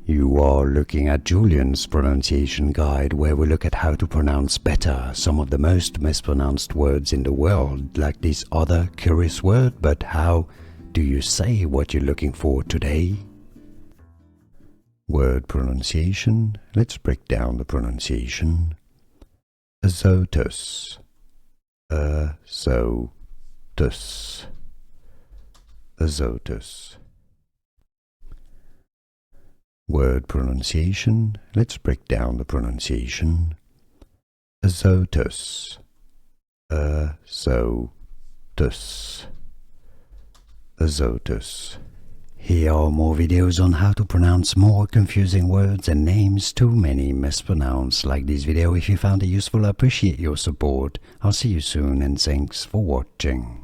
You are looking at Julian's pronunciation guide, where we look at how to pronounce better some of the most mispronounced words in the world, like this other curious word. But how do you say what you're looking for today? Word pronunciation. Let's break down the pronunciation. Azotus. Azotus. Azotus. Word pronunciation. Let's break down the pronunciation. Azotus. Azotus. Azotus. Here are more videos on how to pronounce more confusing words and names too many mispronounced. Like this video if you found it useful. I appreciate your support. I'll see you soon and thanks for watching.